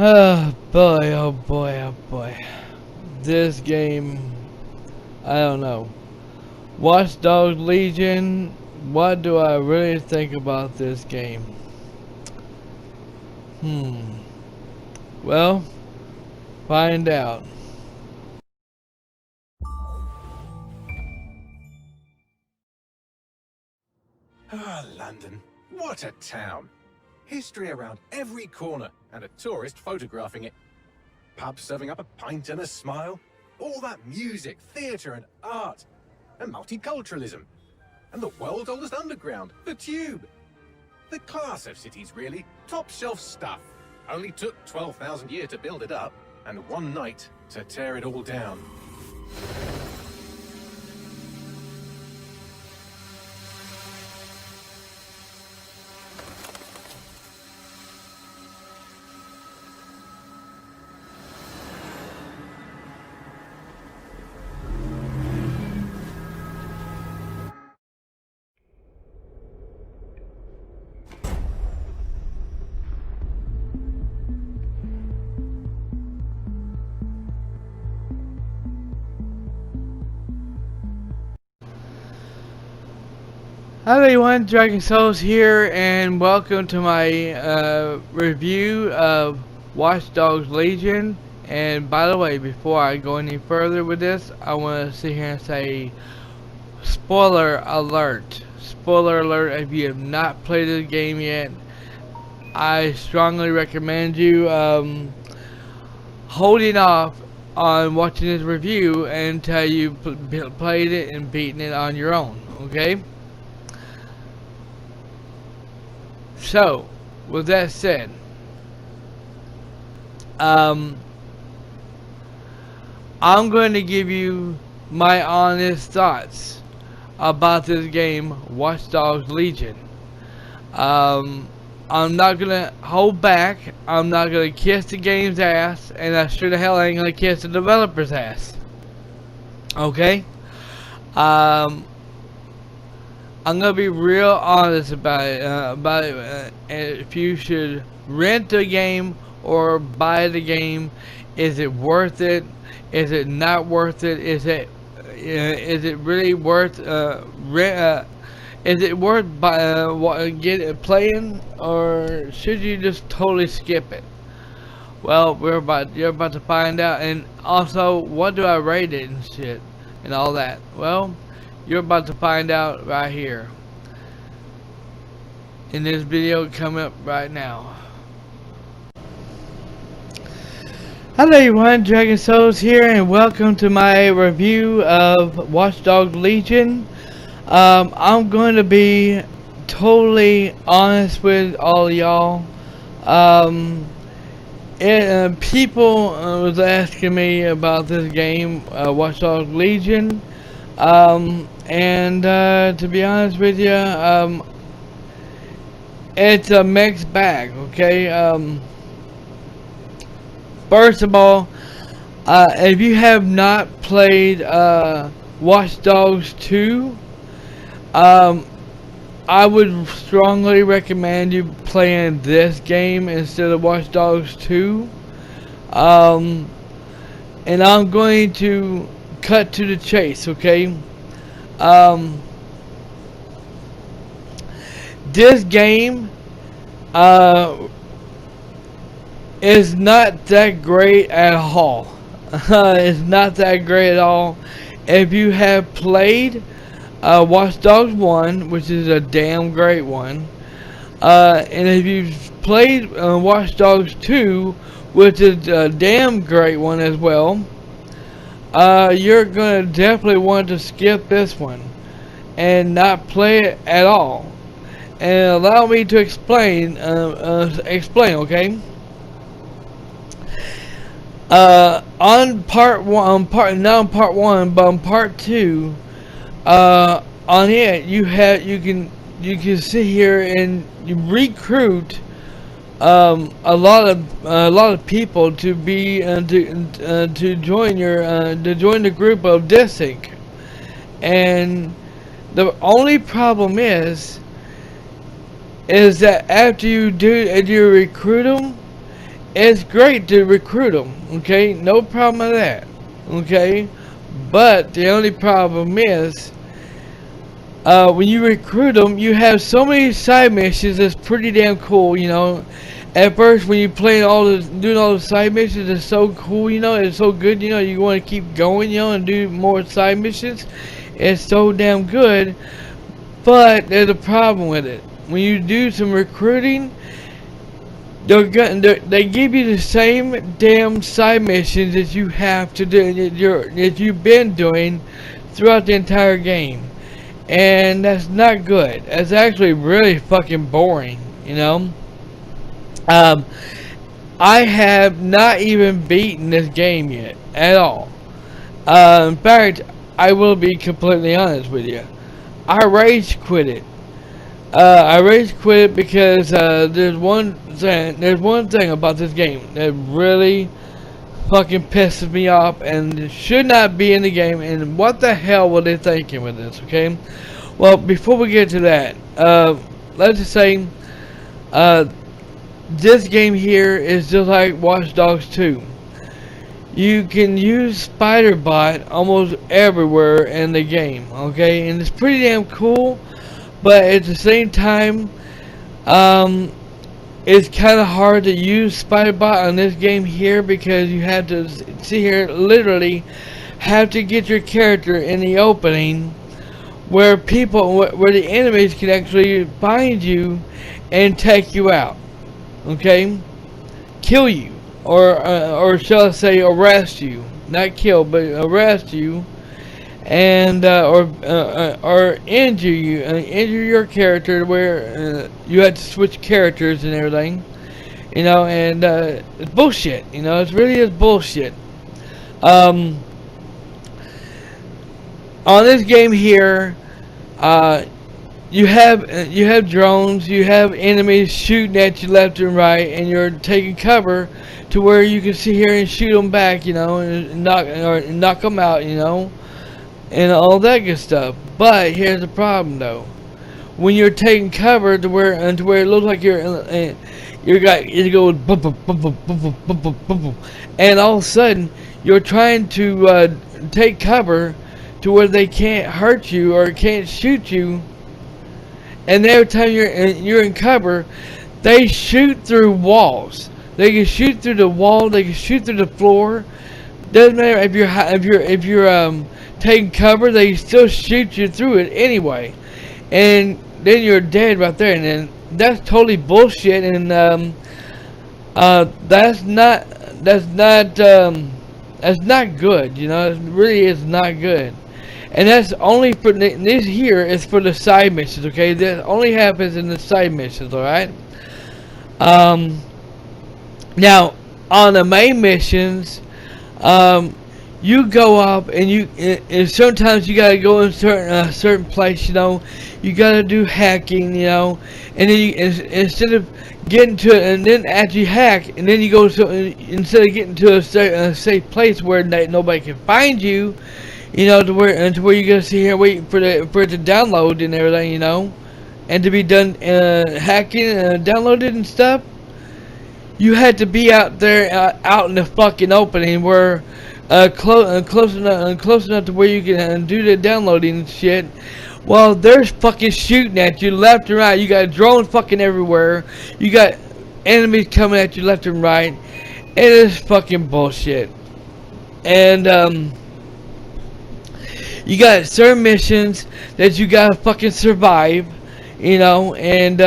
Oh boy, oh boy, oh boy. This game, I don't know. Watch Dogs Legion, what do I really think about this game? Well, find out. Ah, London. What a town. History around every corner and a tourist photographing it. Pubs serving up a pint and a smile. All that music, theatre and art. And multiculturalism. And the world's oldest underground, the Tube. The class of cities, really. Top shelf stuff. Only took 12,000 years to build it up, and one night to tear it all down. Hello everyone, Dragon Souls here, and welcome to my review of Watch Dogs Legion. And by the way, before I go any further with this, I want to sit here and say spoiler alert. Spoiler alert, if you have not played this game yet, I strongly recommend you holding off on watching this review until you played it and beaten it on your own, okay? So, with that said, I'm going to give you my honest thoughts about this game, Watch Dogs Legion. I'm not going to hold back. I'm not going to kiss the game's ass, and I sure the hell ain't going to kiss the developer's ass. Okay? I'm gonna be real honest about it. If you should rent the game or buy the game, is it worth it? Is it not worth it? Is it really worth is it worth playing, or should you just totally skip it? Well, you're about to find out. And also, what do I rate it and shit and all that? Well, you're about to find out right here in this video coming up right now. Hello everyone, Dragon Souls here, and welcome to my review of Watch Dogs Legion. I'm going to be totally honest with all y'all. People was asking me about this game, Watch Dogs Legion. To be honest with you, it's a mixed bag, okay? First of all, if you have not played Watch Dogs 2, I would strongly recommend you playing this game instead of Watch Dogs 2. And I'm going to cut to the chase, okay? This game is not that great at all. It's not that great at all. If you have played Watch Dogs 1, which is a damn great one, and if you've played Watch Dogs 2, which is a damn great one as well, you're gonna definitely want to skip this one and not play it at all. And allow me to explain. Okay. On part one, not on part one, but on part two, on it you can sit here and you recruit a lot of people to be to join the group of Dissync. And the only problem is that after you recruit them, it's great to recruit them. Okay, no problem with that. Okay, but the only problem is, when you recruit them, you have so many side missions that's pretty damn cool, you know. At first, when you play doing all the side missions, it's so cool, you know. It's so good, you know. You want to keep going, you know, and do more side missions. It's so damn good, but there's a problem with it. When you do some recruiting, they give you the same damn side missions that you have to do, that you've been doing throughout the entire game. And that's not good. That's actually really fucking boring, you know. Um, I have not even beaten this game yet at all. In fact, I will be completely honest with you. I rage quit it. I rage quit it because there's one thing about this game that really fucking pisses me off and should not be in the game. And what the hell were they thinking with this? Okay. Well, before we get to that, let's just say this game here is just like Watch Dogs 2. You can use Spider-Bot almost everywhere in the game, okay? And it's pretty damn cool, but at the same time, it's kind of hard to use Spider-Bot on this game here because you have to see here, literally have to get your character in the opening where the enemies can actually find you and take you out, okay? Kill you. Or shall I say arrest you, not kill, but arrest you, and or injure you, injure your character where you had to switch characters and everything, you know, and it's bullshit, you know, it really is bullshit. On this game here, you have drones, you have enemies shooting at you left and right, and you're taking cover to where you can sit here and shoot them back, you know, and knock them out, you know, and all that good stuff. But here's the problem, though: when you're taking cover to where it looks like you go boom, boom, boom, boom, boom, boom, boom, boom, boom, and all of a sudden you're trying to take cover to where they can't hurt you or can't shoot you, and every time you're in cover, they shoot through walls. They can shoot through the wall. They can shoot through the floor. Doesn't matter if you're taking cover. They can still shoot you through it anyway, and then you're dead right there. And then that's totally bullshit. And that's not good. You know, it really is not good. And that's only for this here is for the side missions. Okay, that only happens in the side missions. All right. Now, on the main missions, you go up and sometimes you gotta go in certain place, you know. You gotta do hacking, you know, and then instead of getting to it, and then after you hack, and then you go instead of getting to a safe place where nobody can find you, you know, to where you gotta sit here waiting for it to download and everything, you know, and to be done hacking and downloaded and stuff. You had to be out there, out in the fucking opening, where close enough to where you can do the downloading and shit. Well, they're fucking shooting at you left and right. You got drones fucking everywhere. You got enemies coming at you left and right. It is fucking bullshit. And you got certain missions that you gotta fucking survive, you know, and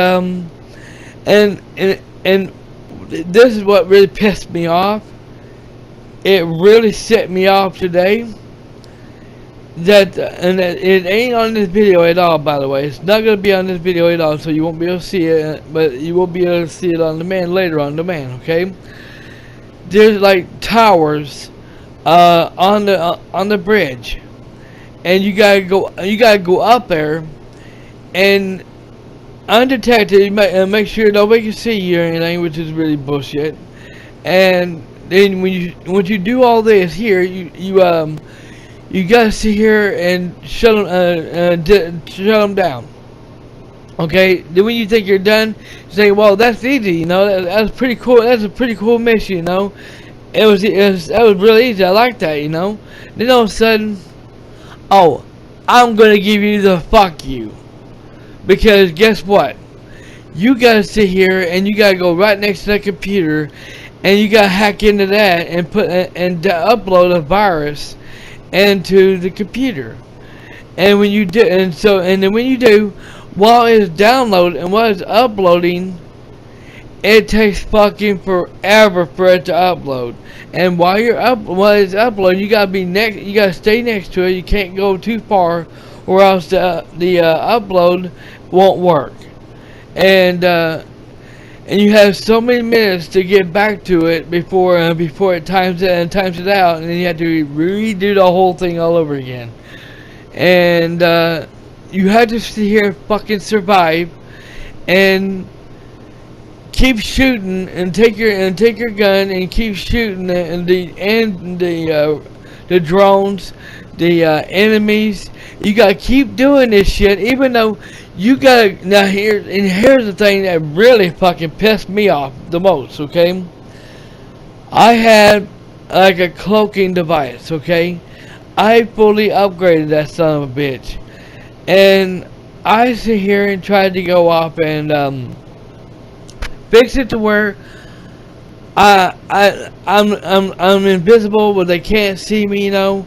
this is what really pissed me off. It really set me off today. That it ain't on this video at all, by the way. It's not gonna be on this video at all, so you won't be able to see it. But you will be able to see it on demand later on demand. Okay? There's like towers on the bridge, and you gotta go up there and undetected. You make sure nobody can see you or anything, which is really bullshit. And then once you do all this here, you gotta sit here and shut them down. Okay, then when you think you're done, you say, "Well, that's easy," you know. That's pretty cool. That's a pretty cool mission, you know. That was really easy. I like that, you know. Then all of a sudden, oh, I'm gonna give you the fuck you, because guess what? You gotta sit here and you gotta go right next to that computer, and you gotta hack into that and upload a virus into the computer. And when you do, and then when you do, while it's downloading and while it's uploading, it takes fucking forever for it to upload. And while it's uploading, you gotta stay next to it. You can't go too far, or else the upload won't work. And you have so many minutes to get back to it before it times it out, and then you have to redo the whole thing all over again. And you have to sit here and fucking survive, and keep shooting, and take your gun and keep shooting the drones, the enemies. You gotta keep doing this shit, even though you gotta. Now here's the thing that really fucking pissed me off the most. Okay, I had like a cloaking device. Okay, I fully upgraded that son of a bitch, and I sit here and tried to go off and fix it to where I'm invisible, but they can't see me, you know.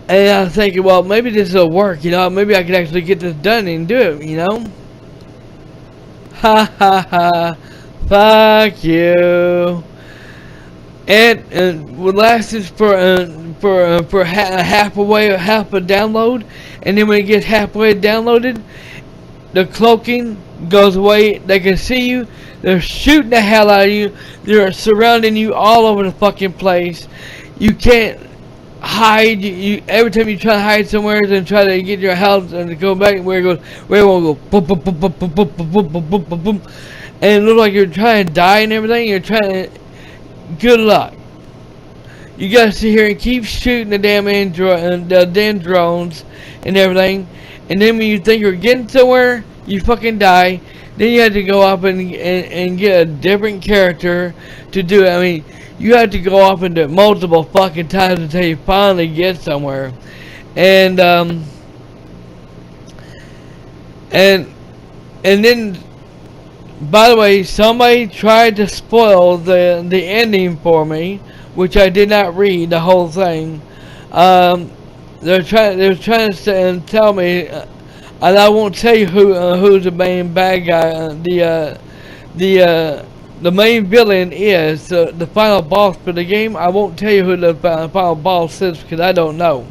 And I'm thinking, well, maybe this will work, you know. Maybe I could actually get this done and do it, you know. Ha ha ha! Fuck you! And lasted for half a download, and then when it gets halfway downloaded, the cloaking goes away. They can see you. They're shooting the hell out of you. They're surrounding you all over the fucking place. You can't hide. You every time you try to hide somewhere and try to get your house and go back where it won't go boom boom boom boom boom boom boom boom boom boom boom, and it looks like you're trying to die and everything. You're trying to. Good luck. You gotta sit here and keep shooting the damn drones and everything. And then when you think you're getting somewhere, you fucking die. Then you have to go up and get a different character to do it. I mean, you have to go off and do it multiple fucking times until you finally get somewhere. And and then, by the way, somebody tried to spoil the ending for me, which I did not read the whole thing. They're trying to tell me, and I won't tell you who's the main bad guy. The main villain is the final boss for the game. I won't tell you who the final boss is because I don't know.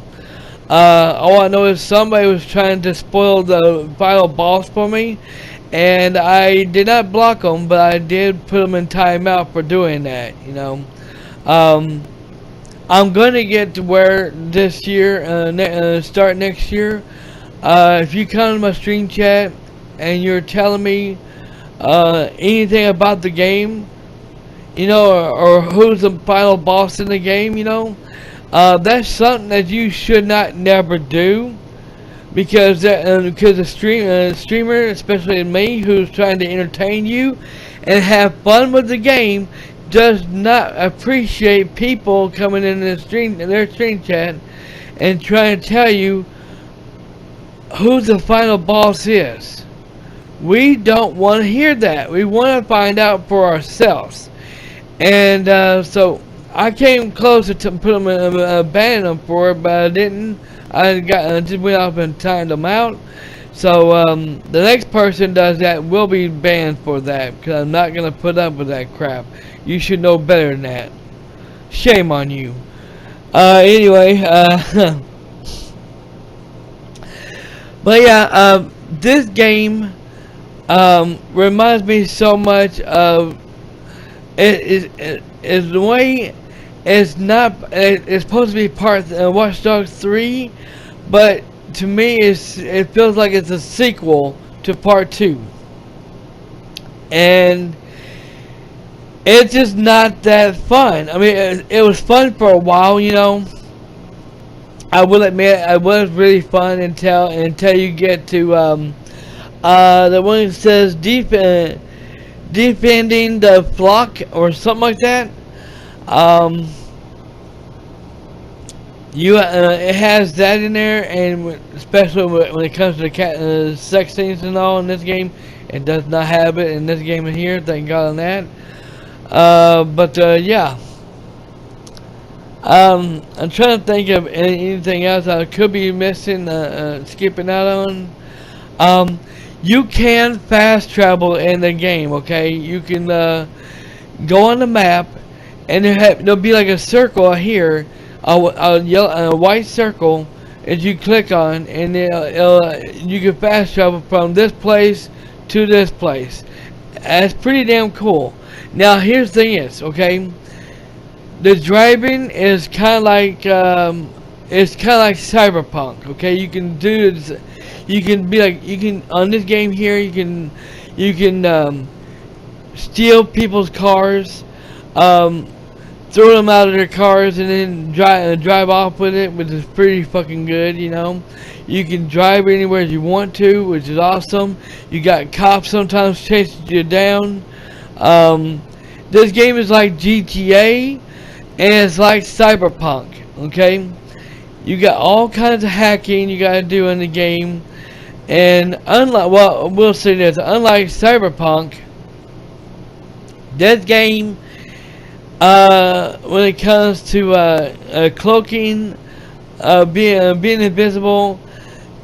All I know is somebody was trying to spoil the final boss for me, and I did not block them, but I did put them in timeout for doing that. You know. I'm gonna get to where this year, start next year. If you come to my stream chat and you're telling me anything about the game, you know, or who's the final boss in the game, you know, that's something that you should not never do, because the streamer, especially me, who's trying to entertain you and have fun with the game, does not appreciate people coming in their stream chat and trying to tell you who the final boss is. We don't want to hear that. We want to find out for ourselves. And so I came closer to put them ban them for it, but I didn't. I just went off and timed them out. So the next person does that will be banned for that, because I'm not gonna put up with that crap. You should know better than that. Shame on you. Anyway, but yeah, this game reminds me so much of is the way it's not. It's supposed to be part of Watch Dogs 3, but to me, it feels like it's a sequel to Part 2, and it's just not that fun. I mean, it was fun for a while, you know. I will admit, it was really fun until you get to The one that says defending the flock or something like that. Um, it has that in there, and especially when it comes to the sex scenes and all in this game, it does not have it in this game in here. Thank God on that. Yeah. I'm trying to think of anything else I could be missing, skipping out on. You can fast travel in the game, okay? You can go on the map, and there'll be like a circle here, a white circle that you click on, and you can fast travel from this place to this place. That's pretty damn cool. Now, here's the thing is, okay? The driving is kind of like cyberpunk. Okay, you can do this, you can be like, you can on this game here, you can steal people's cars, throw them out of their cars, and then drive off with it, which is pretty fucking good. You know, you can drive anywhere you want to, which is awesome. You got cops sometimes chasing you down. This game is like GTA. And it's like cyberpunk, okay? You got all kinds of hacking you gotta do in the game. And we'll say this, unlike cyberpunk, this game, when it comes to cloaking, being invisible,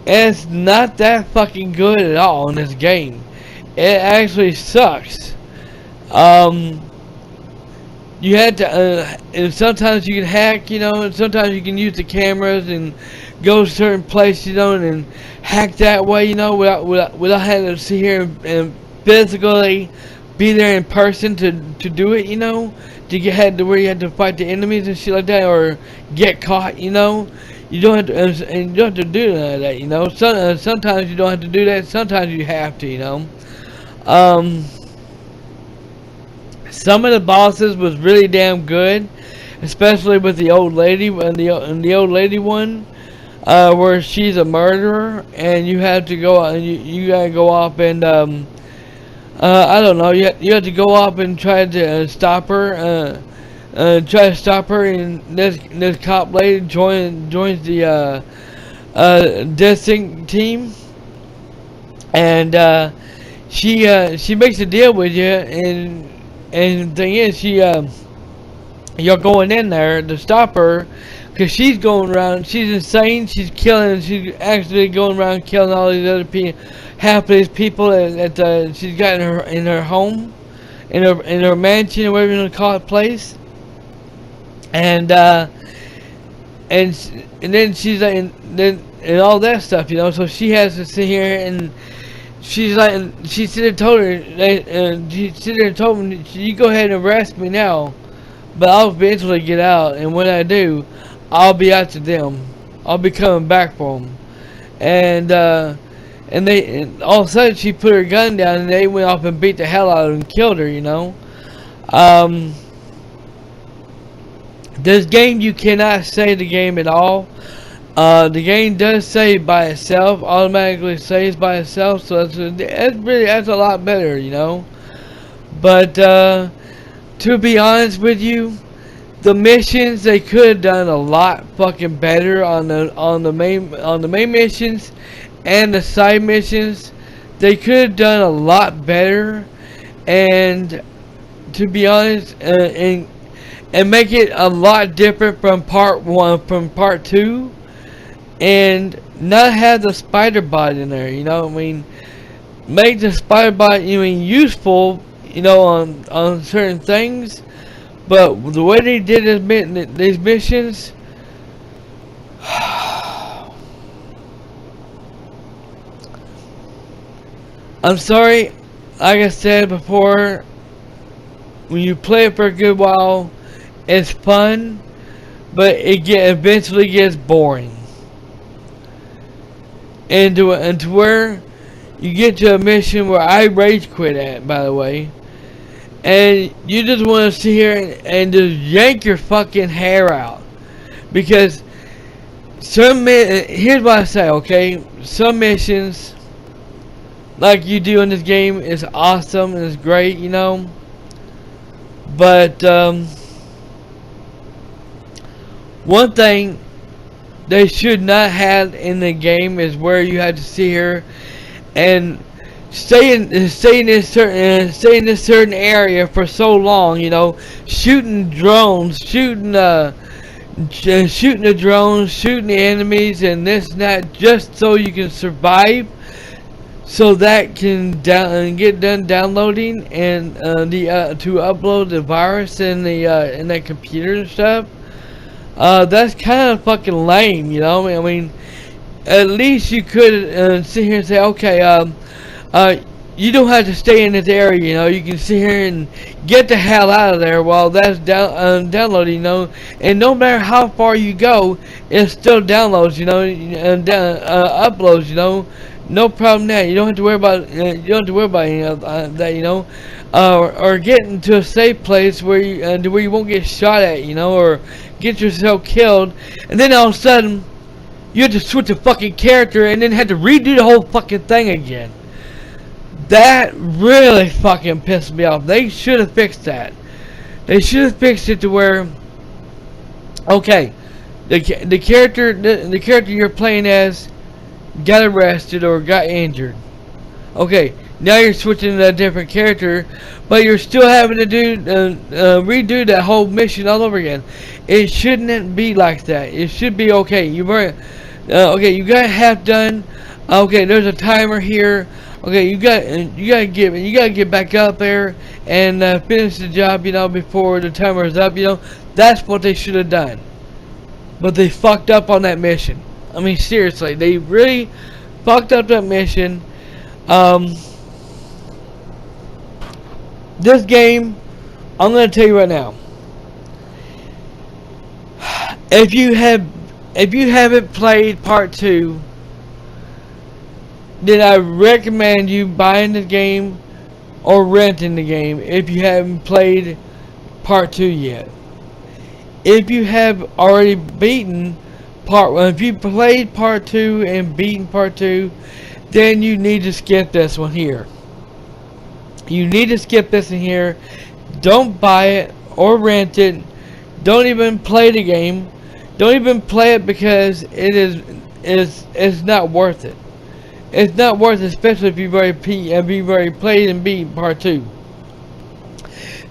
it's not that fucking good at all in this game. It actually sucks. You had to, and sometimes you can hack, you know, and sometimes you can use the cameras and go to certain places, you know, and hack that way, you know, without having to sit here and physically be there in person to do it, you know, to get to where you had to fight the enemies and shit like that, or get caught, you know. You don't have to, and you don't have to do none of that, you know. Sometimes you don't have to do that. Sometimes you have to, you know. Some of the bosses was really damn good, especially with the old lady and the old lady one, where she's a murderer and you have to go and you gotta go up and I don't know, you have to go up and try to stop her, and this cop lady joins the dissing team, and she makes a deal with you. And the thing is, you're going in there to stop her, because she's going around, she's insane, she's actually going around killing all these other people, half of these people that she's got in her home, in her mansion, or whatever you want to call it, place. And then she's like, and all that stuff, you know, so she has to sit here and she's like, she sit there and told her, she sit there and told me, you go ahead and arrest me now, but I'll eventually get out, and when I do, I'll be after them. I'll be coming back for them. And all of a sudden she put her gun down, and they went off and beat the hell out of her and killed her, you know. This game, you cannot save the game at all. The game does save by itself, automatically saves by itself, so that's a lot better, you know. But to be honest with you, the missions, they could have done a lot fucking better on the main missions and the side missions. They could have done a lot better, and to be honest, and make it a lot different from part 1, from part 2. And not have the spider bot in there, you know. I mean, make the spider bot, you mean, useful, you know, on certain things. But the way they did these missions, I'm sorry. Like I said before, when you play it for a good while, it's fun, but it eventually gets boring. And to where you get to a mission where I rage quit at, by the way, and you just want to sit here and just yank your fucking hair out, because here's what I say, okay? Some missions, like you do in this game is awesome and it's great, you know. But one thing they should not have in the game is where you have to sit here and stay in this certain area for so long, you know, shooting drones, shooting the drones, shooting the enemies, and this and that, just so you can survive, so that can get done downloading and to upload the virus in that computer and stuff. That's kind of fucking lame, you know. I mean, at least you could sit here and say, okay, uh, you don't have to stay in this area, you know. You can sit here and get the hell out of there while that's downloading, you know. And no matter how far you go, it still downloads, you know, and uploads, you know. No problem there. You don't have to worry about any of that, you know. Or getting to a safe place where you won't get shot at, you know, or get yourself killed, and then all of a sudden you have to switch a fucking character and then have to redo the whole fucking thing again. That really fucking pissed me off. They should have fixed that. They should have fixed it to where, okay, the character you're playing as got arrested or got injured. Okay, now you're switching to a different character, but you're still having to redo that whole mission all over again. It shouldn't be like that. It should be okay. You got half done. Okay, there's a timer here. Okay, you gotta get back up there and finish the job, you know, before the timer is up. You know, that's what they should have done. But they fucked up on that mission. I mean, seriously, they really fucked up that mission. This game, I'm gonna tell you right now. If you haven't played part 2, then I recommend you buying the game or renting the game if you haven't played part 2 yet. If you have already beaten part 1, if you played part 2 and beaten part 2, then you need to skip this one here. You need to skip this in here. Don't buy it or rent it. Don't even play the game. Don't even play it because it's not worth it. It's not worth it, especially if you've already played and beat part 2.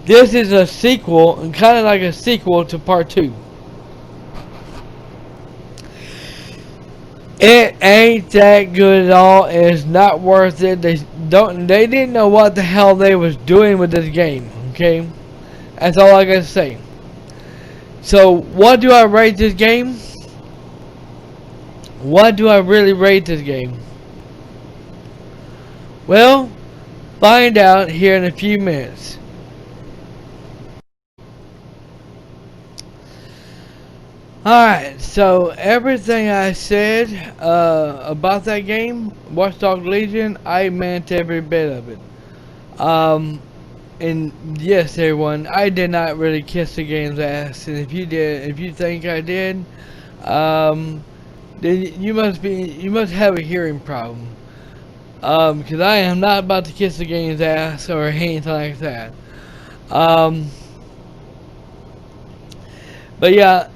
This is a sequel, kind of like a sequel to part 2. It ain't that good at all. It's not worth it. They didn't know what the hell they was doing with this game. Okay, that's all I gotta say. So, what do I rate this game? What do I really rate this game? Well, find out here in a few minutes. Alright, so everything I said about that game, Watch Dogs Legion, I meant every bit of it. And yes, everyone, I did not really kiss the game's ass. And if you think I did, then you must have a hearing problem. Because I am not about to kiss the game's ass or anything like that. But yeah.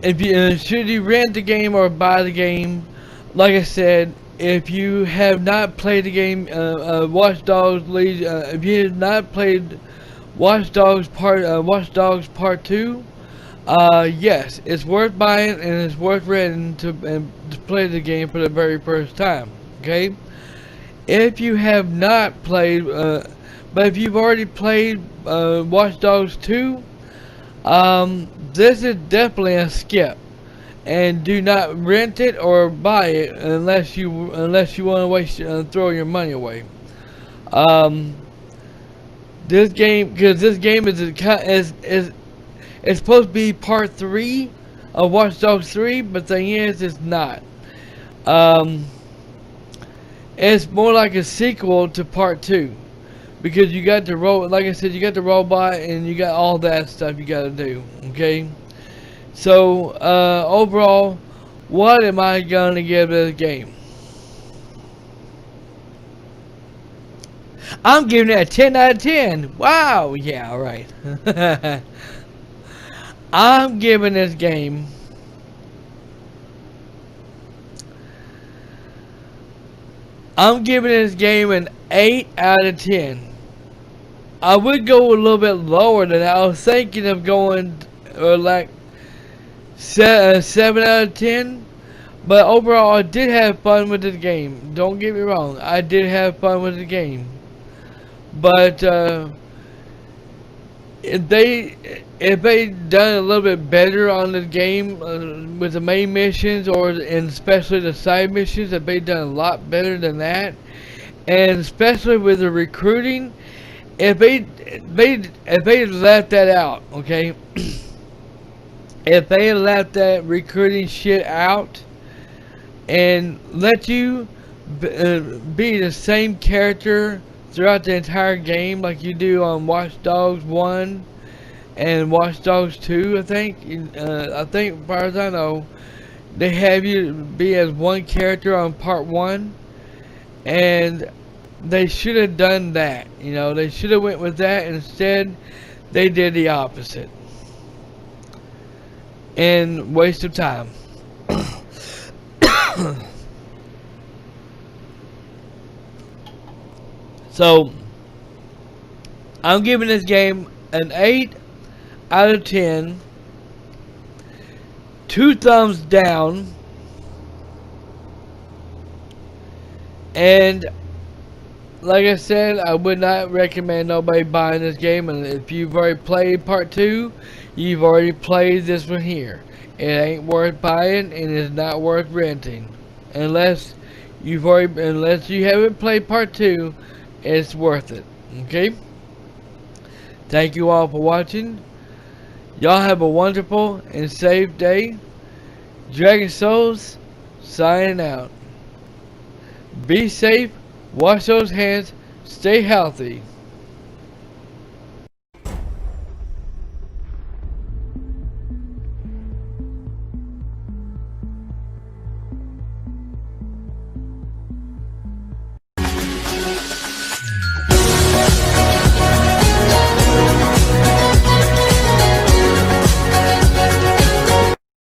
If you should you rent the game or buy the game? Like I said, if you have not played the game, Watch Dogs Legion, if you have not played Watch Dogs Part 2, yes, it's worth buying and it's worth renting to play the game for the very first time. Okay, if you have not played, but if you've already played Watch Dogs 2. This is definitely a skip, and do not rent it or buy it unless you want to waste throw your money away. This game, because this game is it's supposed to be part 3 of Watch Dogs 3, but the thing is, it's not. It's more like a sequel to part 2. Because you got the like I said, you got the robot and you got all that stuff you got to do. Okay, so overall, what am I gonna give this game? I'm giving it a 10 out of 10. Wow. Yeah, alright. I'm giving this game an 8 out of 10. I would go a little bit lower than that. I was thinking of going like 7 out of 10. But overall, I did have fun with this game. Don't get me wrong. I did have fun with the game. But if they done a little bit better on the game with the main missions, or and especially the side missions, if they done a lot better than that, and especially with the recruiting, if they left that out, okay, if they left that recruiting shit out and let you be the same character throughout the entire game like you do on Watch Dogs 1 and Watch Dogs 2, I think, as far as I know, they have you be as one character on part 1, and they should have done that. You know, they should have went with that. Instead, they did the opposite. And waste of time. So, I'm giving this game an 8 out of 10. 2 thumbs down. And like I said, I would not recommend nobody buying this game. And if you've already played part 2, you've already played this one here. It ain't worth buying, and it's not worth renting. Unless you haven't played part 2, it's worth it. Okay? Thank you all for watching. Y'all have a wonderful and safe day. Dragon Souls signing out. Be safe, wash those hands, stay healthy.